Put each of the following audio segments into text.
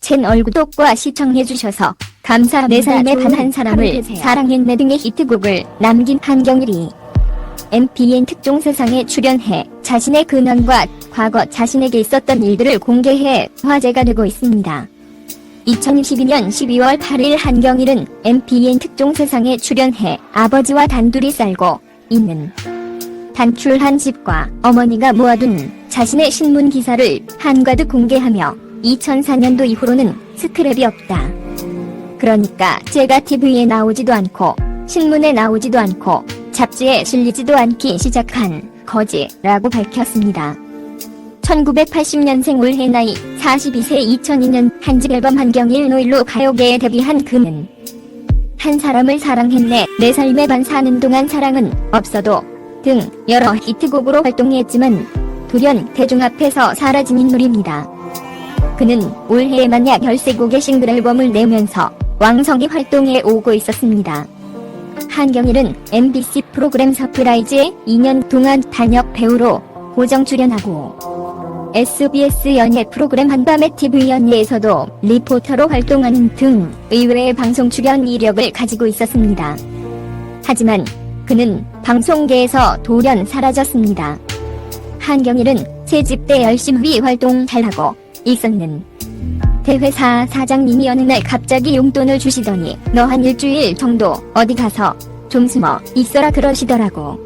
채널 구독과 시청해주셔서 감사합니다. 내 삶에 단 한 사람을 사랑했네 등의 히트곡을 남긴 한경일이 MBN 특종 세상에 출연해 자신의 근황과 과거 자신에게 있었던 일들을 공개해 화제가 되고 있습니다. 2022년 12월 8일 한경일은 MBN 특종 세상에 출연해 아버지와 단둘이 살고 있는 단출한 집과 어머니가 모아둔 자신의 신문 기사를 한가득 공개하며 2004년도 이후로는 스크랩이 없다. 그러니까 제가 TV에 나오지도 않고 신문에 나오지도 않고 잡지에 실리지도 않기 시작한 거지라고 밝혔습니다. 1980년생 올해 나이 42세 2002년 한집 앨범 한경일 노일로 가요계에 데뷔한 그는 한 사람을 사랑했네, 내 삶의 반 사는 동안 사랑은 없어도 등 여러 히트곡으로 활동했지만 돌연 대중 앞에서 사라진 인물입니다. 그는 올해에만 약 13곡의 싱글 앨범을 내면서 왕성히 활동해 오고 있었습니다. 한경일은 MBC 프로그램 서프라이즈에 2년 동안 단역 배우로 고정 출연하고 SBS 연예 프로그램 한밤의 TV 연예에서도 리포터로 활동하는 등 의외의 방송 출연 이력을 가지고 있었습니다. 하지만 그는 방송계에서 돌연 사라졌습니다. 한경일은 새집 때 열심히 활동 잘하고 있었는 대회사 사장님이 어느 날 갑자기 용돈을 주시더니 너 한 일주일 정도 어디 가서 좀 숨어 있어라 그러시더라고.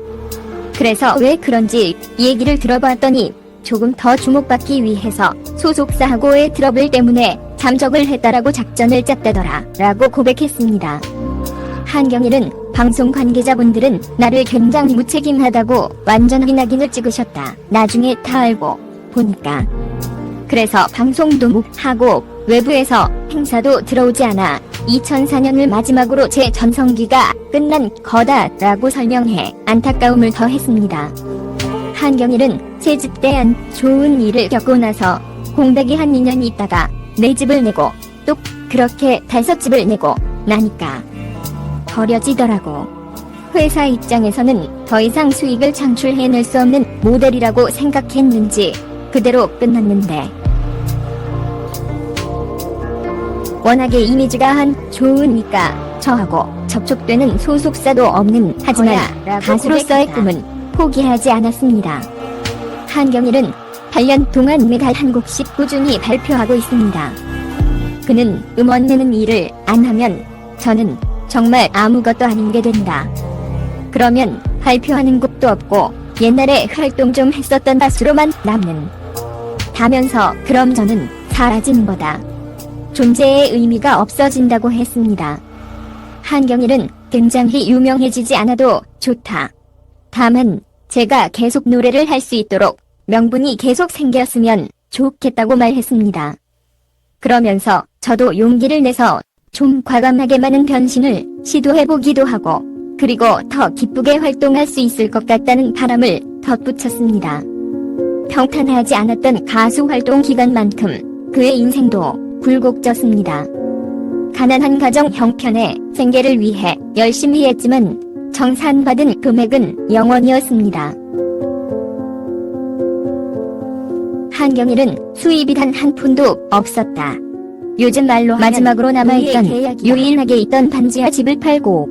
그래서 왜 그런지 얘기를 들어봤더니 조금 더 주목받기 위해서 소속사하고의 트러블 때문에 잠적을 했다라고 작전을 짰다더라 라고 고백했습니다. 한경일은 방송 관계자분들은 나를 굉장히 무책임하다고 완전 낙인을 찍으셨다. 나중에 다 알고 보니까. 그래서 방송도 못 하고 외부에서 행사도 들어오지 않아 2004년을 마지막으로 제 전성기가 끝난 거다라고 설명해 안타까움을 더했습니다. 한경일은 새집 때 안 좋은 일을 겪고 나서 공백이 한 2년 있다가 내 집을 내고 또 그렇게 5집을 내고 나니까 버려지더라고. 회사 입장에서는 더 이상 수익을 창출해낼 수 없는 모델이라고 생각했는지 그대로 끝났는데 워낙에 이미지가 한 좋으니까 저하고 접촉되는 소속사도 없는 하지만 가수로서의 꿈은 포기하지 않았습니다. 한경일은 8년 동안 매달 한 곡씩 꾸준히 발표하고 있습니다. 그는 음원 내는 일을 안 하면 저는 정말 아무것도 아닌 게 된다. 그러면 발표하는 곡도 없고 옛날에 활동 좀 했었던 가수로만 남는 다면서 그럼 저는 사라지는 거다. 존재의 의미가 없어진다고 했습니다. 한경일은 굉장히 유명해지지 않아도 좋다. 다만 제가 계속 노래를 할 수 있도록 명분이 계속 생겼으면 좋겠다고 말했습니다. 그러면서 저도 용기를 내서 좀 과감하게 많은 변신을 시도해보기도 하고 그리고 더 기쁘게 활동할 수 있을 것 같다는 바람을 덧붙였습니다. 평탄하지 않았던 가수 활동 기간만큼 그의 인생도 굴곡졌습니다. 가난한 가정 형편의 생계를 위해 열심히 했지만 정산받은 금액은 0원이었습니다. 한경일은 수입이 단 한 푼도 없었다. 요즘 말로 마지막으로 남아있던 유일하게 있던 반지하 집을 팔고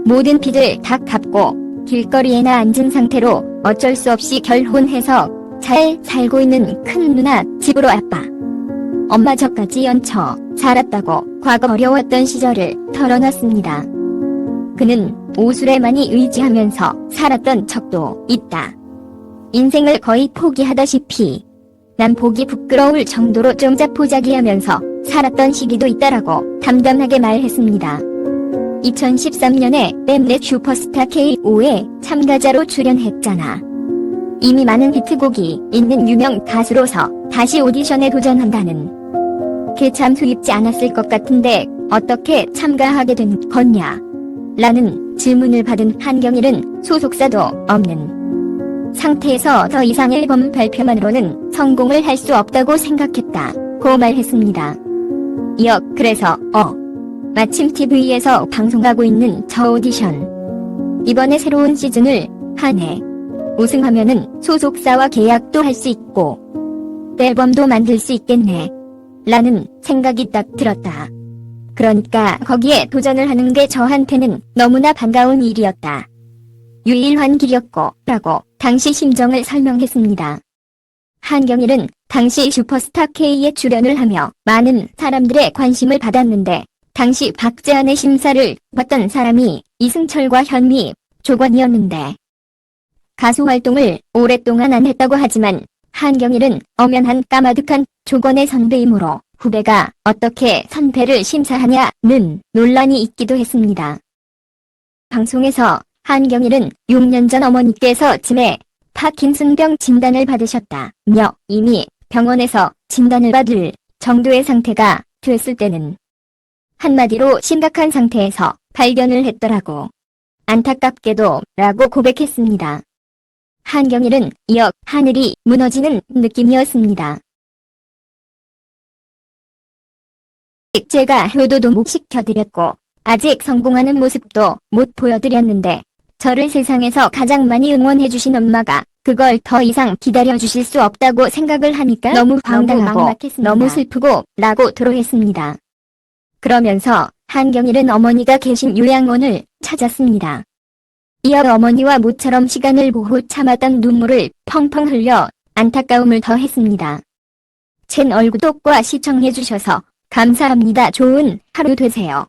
모든 빚을 다 갚고 길거리에나 앉은 상태로 어쩔 수 없이 결혼해서 잘 살고 있는 큰 누나 집으로 아빠, 엄마 저까지 얹혀 살았다고 과거 어려웠던 시절을 털어놨습니다. 그는 오술에 많이 의지하면서 살았던 적도 있다. 인생을 거의 포기하다시피 난 보기 부끄러울 정도로 좀 자포자기하면서 살았던 시기도 있다라고 담담하게 말했습니다. 2013년에 뱀넷 슈퍼스타 K5에 참가자로 출연했잖아. 이미 많은 히트곡이 있는 유명 가수로서 다시 오디션에 도전한다는 게 참 수입지 않았을 것 같은데 어떻게 참가하게 된 거냐? 라는 질문을 받은 한경일은 소속사도 없는 상태에서 더 이상 앨범 발표만으로는 성공을 할 수 없다고 생각했다고 말했습니다. 이어 그래서 마침 TV에서 방송하고 있는 저 오디션 이번에 새로운 시즌을 하네. 우승하면은 소속사와 계약도 할 수 있고 앨범도 만들 수 있겠네. 라는 생각이 딱 들었다. 그러니까 거기에 도전을 하는 게 저한테는 너무나 반가운 일이었다. 유일한 길이었고 라고 당시 심정을 설명했습니다. 한경일은 당시 슈퍼스타 K에 출연을 하며 많은 사람들의 관심을 받았는데 당시 박제안의 심사를 받던 사람이 이승철과 현미, 조건이었는데 가수 활동을 오랫동안 안 했다고 하지만 한경일은 엄연한 까마득한 조건의 선배이므로 후배가 어떻게 선배를 심사하냐는 논란이 있기도 했습니다. 방송에서 한경일은 6년 전 어머니께서 치매, 파킨슨병 진단을 받으셨다며 이미 병원에서 진단을 받을 정도의 상태가 됐을 때는 한마디로 심각한 상태에서 발견을 했더라고. 안타깝게도 라고 고백했습니다. 한경일은 이어 하늘이 무너지는 느낌이었습니다. 제가 효도도 못 시켜드렸고 아직 성공하는 모습도 못 보여드렸는데 저를 세상에서 가장 많이 응원해주신 엄마가 그걸 더 이상 기다려주실 수 없다고 생각을 하니까 너무 황당하고 너무 슬프고 라고 토로했습니다. 그러면서 한경일은 어머니가 계신 요양원을 찾았습니다. 이어 어머니와 모처럼 시간을 보고 참았던 눈물을 펑펑 흘려 안타까움을 더했습니다. 채널 구독과 시청해주셔서 감사합니다. 좋은 하루 되세요.